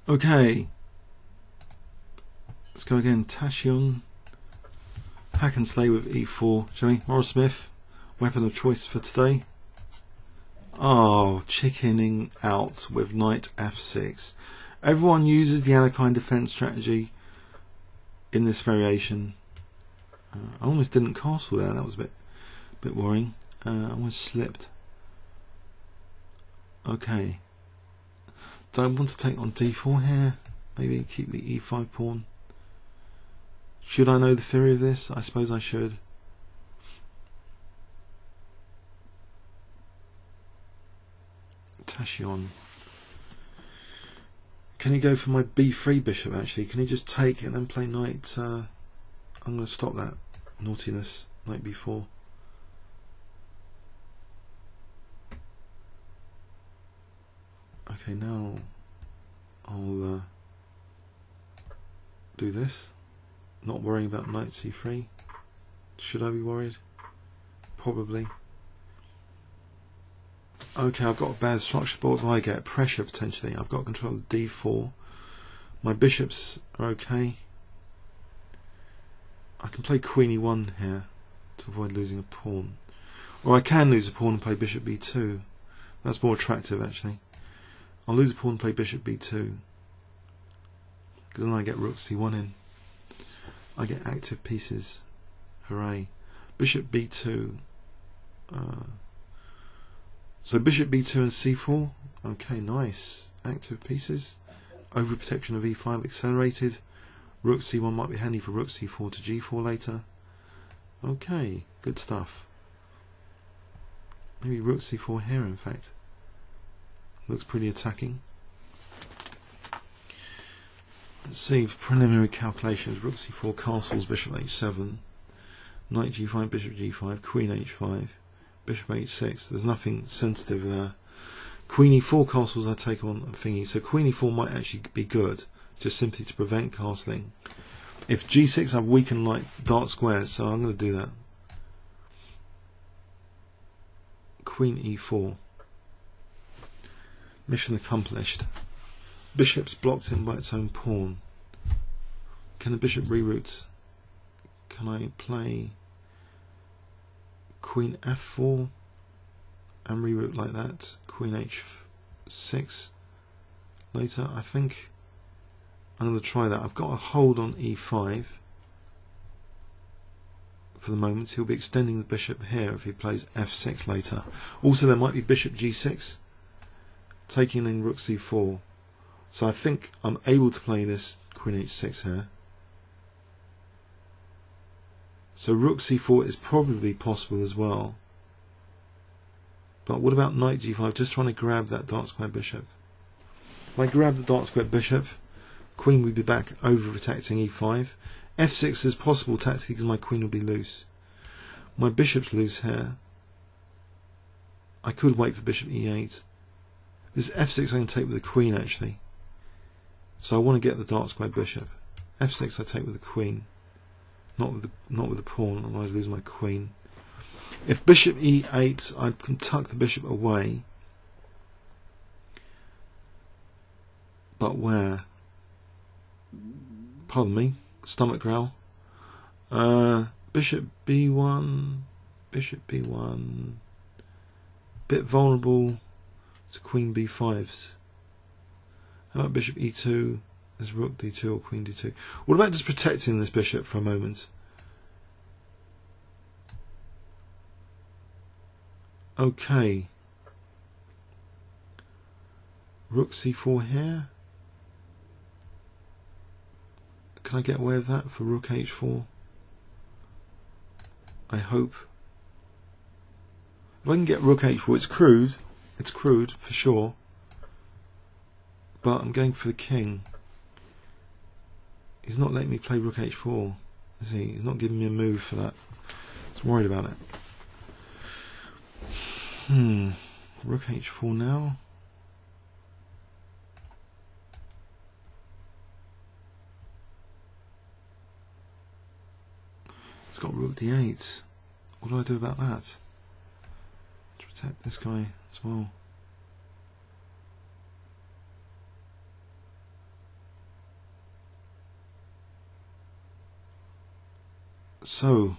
Okay, let's go again. Tachion, hack and slay with e4. Shall we? Morris Smith, weapon of choice for today. Oh, chickening out with knight f6. Everyone uses the Alekhine defense strategy in this variation. I almost didn't castle there. That was a bit worrying. I almost slipped. Okay. Do I want to take on d4 here? Maybe keep the e5 pawn. Should I know the theory of this? I suppose I should. Tachion. Can he go for my b3 bishop actually? Can he just take and then play knight? I'm going to stop that naughtiness. Knight b4. Okay, now I'll do this. Not worrying about knight c3. Should I be worried? Probably. Okay, I've got a bad structure, but what do I get? Pressure potentially. I've got control of d4. My bishops are okay. I can play Qe1 here to avoid losing a pawn. Or I can lose a pawn and play bishop b2. That's more attractive actually. I'll lose a pawn and play bishop b2. Because then I get rook c1 in. I get active pieces. Hooray. Bishop b2. So bishop b2 and c4. Okay, nice. Active pieces. Overprotection of e5 accelerated. Rook c1 might be handy for rook c4 to g4 later. Okay, good stuff. Maybe rook c4 here in fact. Looks pretty attacking. Let's see, preliminary calculations. Rook c4 castles, bishop h7, knight g5, bishop g5, queen h5, bishop h6. There's nothing sensitive there. Queen e4 castles I take on a thingy, so queen e4 might actually be good, just simply to prevent castling. If g6 I've weakened like dark squares, so I'm going to do that. Queen e4. Mission accomplished. Bishop's blocked in by its own pawn. Can the bishop reroute? Can I play queen f4 and reroute like that? Queen h6 later. I think I'm going to try that. I've got a hold on e5 for the moment. He'll be extending the bishop here if he plays f6 later. Also there might be bishop g6 taking in rook c4. So I think I'm able to play this queen h6 here. So rook c4 is probably possible as well. But what about knight g5? Just trying to grab that dark square bishop. If I grab the dark square bishop, queen would be back over protecting e5. f6 is possible tactically because my queen will be loose. My bishop's loose here. I could wait for bishop e8. This f6 I can take with the queen actually. So I want to get the dark square bishop. f6 I take with the queen, not with the pawn, otherwise I lose my queen. If bishop e8, I can tuck the bishop away. But where? Pardon me, stomach growl. Bishop b1, bishop b1. Bit vulnerable to queen b5s. How about bishop e2? There's rook d2 or queen d2. What about just protecting this bishop for a moment? Okay. Rook c4 here. Can I get away with that for rook h4? I hope. If I can get rook h4, it's crude. It's crude for sure. But I'm going for the king. He's not letting me play rook h4, is he? He's not giving me a move for that. I was worried about it. Rook h4 now. It's got rook d8. What do I do about that? To protect this guy as well. So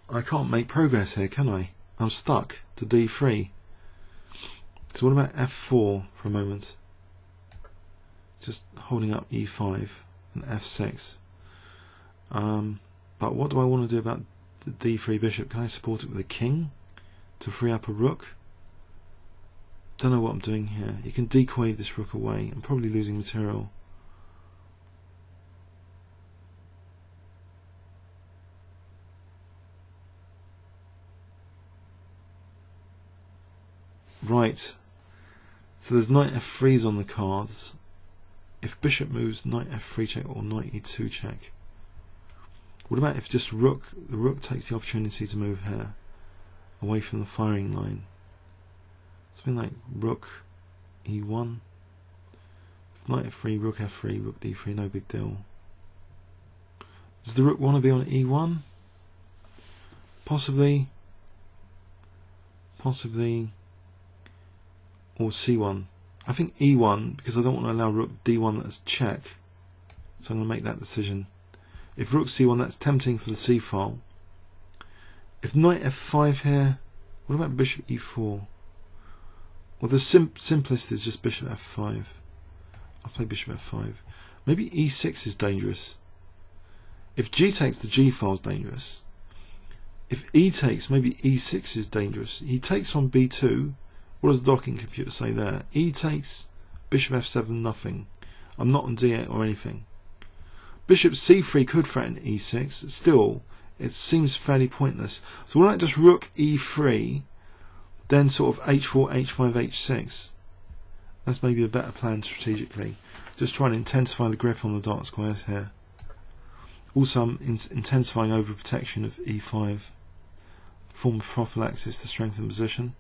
I can't make progress here, can I? I'm stuck to d3. So what about f4 for a moment? Just holding up e5 and f6. But what do I want to do about the d3 bishop? Can I support it with a king to free up a rook? Don't know what I'm doing here. You can decoy this rook away. I'm probably losing material. Right. So there's knight f3's on the cards. If bishop moves, knight f3 check or knight e2 check. What about if just the rook takes the opportunity to move here, away from the firing line? Something like rook e1. If knight f3, rook f3, rook d3, no big deal. Does the rook want to be on e1? Possibly. Or c1. I think e1, because I don't want to allow rook d1 as check. So I'm going to make that decision. If rook c1, that's tempting for the c file. If knight f5 here, what about bishop e4? Well, the simplest is just bishop f5. I'll play bishop f5. Maybe e6 is dangerous. If g takes, the g file is dangerous. If e takes, maybe e6 is dangerous. He takes on b2. What does the docking computer say there? E takes, bishop f7, nothing. I'm not on d8 or anything. Bishop c3 could threaten e6. Still, it seems fairly pointless. So what about just rook e3, then sort of h4, h5, h6? That's maybe a better plan strategically. Just trying to intensify the grip on the dark squares here. Also, I'm intensifying over protection of e5. Form of prophylaxis to strengthen position.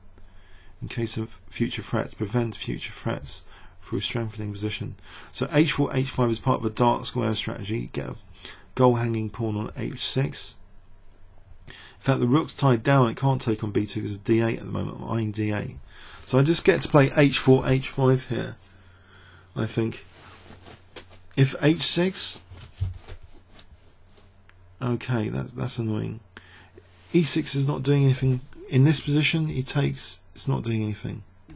In case of future threats, prevent future threats through strengthening position. So h4, h5 is part of a dark square strategy. Get a goal hanging pawn on h6. In fact, the rook's tied down. It can't take on b2 because of d8 at the moment. I'm eyeing d8. So I just get to play h4, h5 here, I think. If h6, okay, that's annoying. e6 is not doing anything. In this position, he takes, it's not doing anything. I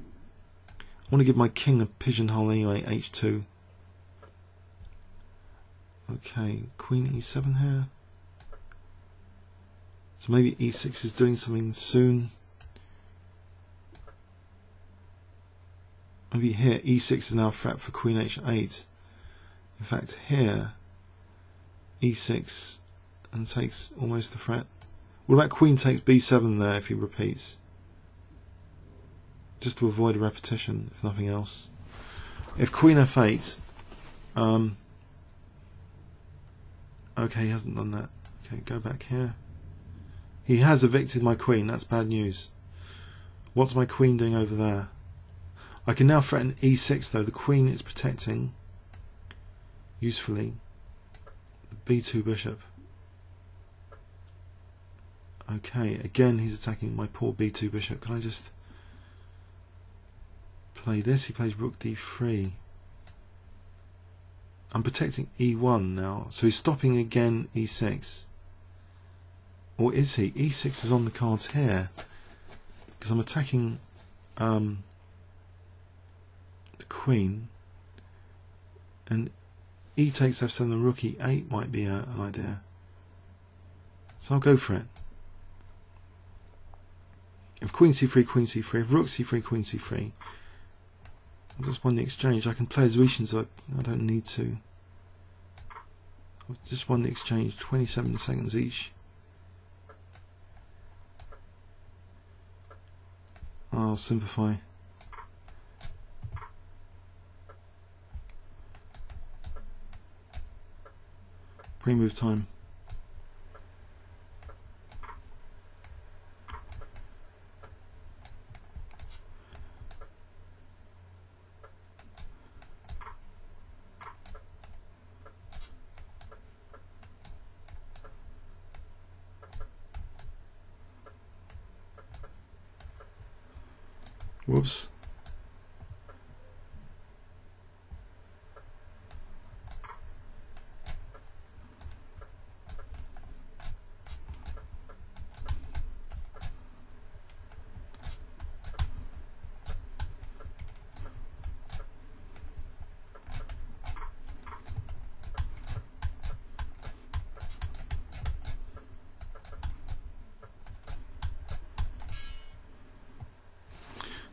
want to give my king a pigeonhole anyway, h2. Okay, queen e7 here. So maybe e6 is doing something soon. Maybe here, e6 is now a threat for queen h8. In fact, here, e6 and takes almost the threat. What about queen takes b7 there if he repeats? Just to avoid a repetition, if nothing else. If queen f8, okay, he hasn't done that. Okay, go back here. He has evicted my queen, that's bad news. What's my queen doing over there? I can now threaten e6 though, the queen is protecting, usefully, the b2 bishop. Okay, again he's attacking my poor b2 bishop. Can I just play this? He plays rook d3. I'm protecting e1 now, so he's stopping again e6. Or is he? e6 is on the cards here, because I'm attacking the queen, and e takes f7, the rook e8 might be an idea. So I'll go for it. If queen c3, if rook c3, queen c3, I've just won the exchange. I can play as Retians, I don't need to. I've just won the exchange, 27 seconds each. I'll simplify. Pre-move time. Whoops.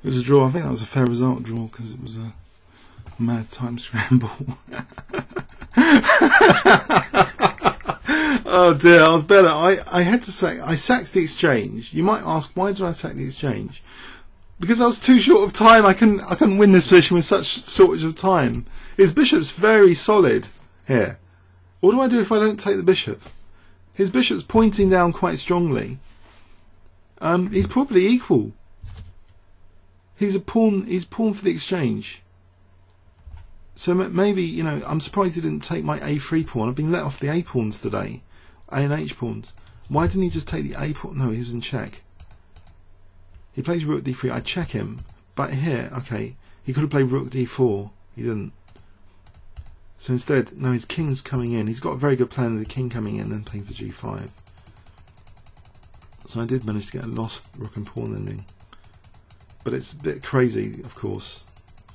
It was a draw. I think that was a fair result draw because it was a mad time scramble. Oh dear, I was better. I had to say, I sacked the exchange. You might ask, why did I sack the exchange? Because I was too short of time. I couldn't win this position with such shortage of time. His bishop's very solid here. What do I do if I don't take the bishop? His bishop's pointing down quite strongly. He's probably equal. He's pawn for the exchange. So maybe, you know, I'm surprised he didn't take my a3 pawn. I've been let off the a pawns today. A and h pawns. Why didn't he just take the a pawn? No, he was in check. He plays rook d3. I check him. But here, okay, he could have played rook d4. He didn't. So instead, no, his king's coming in. He's got a very good plan of the king coming in and playing for g5. So I did manage to get a lost rook and pawn ending. But it's a bit crazy, of course,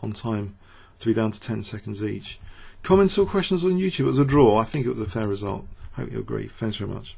on time to be down to 10 seconds each. Comments or questions on YouTube? It was a draw. I think it was a fair result. Hope you agree. Thanks very much.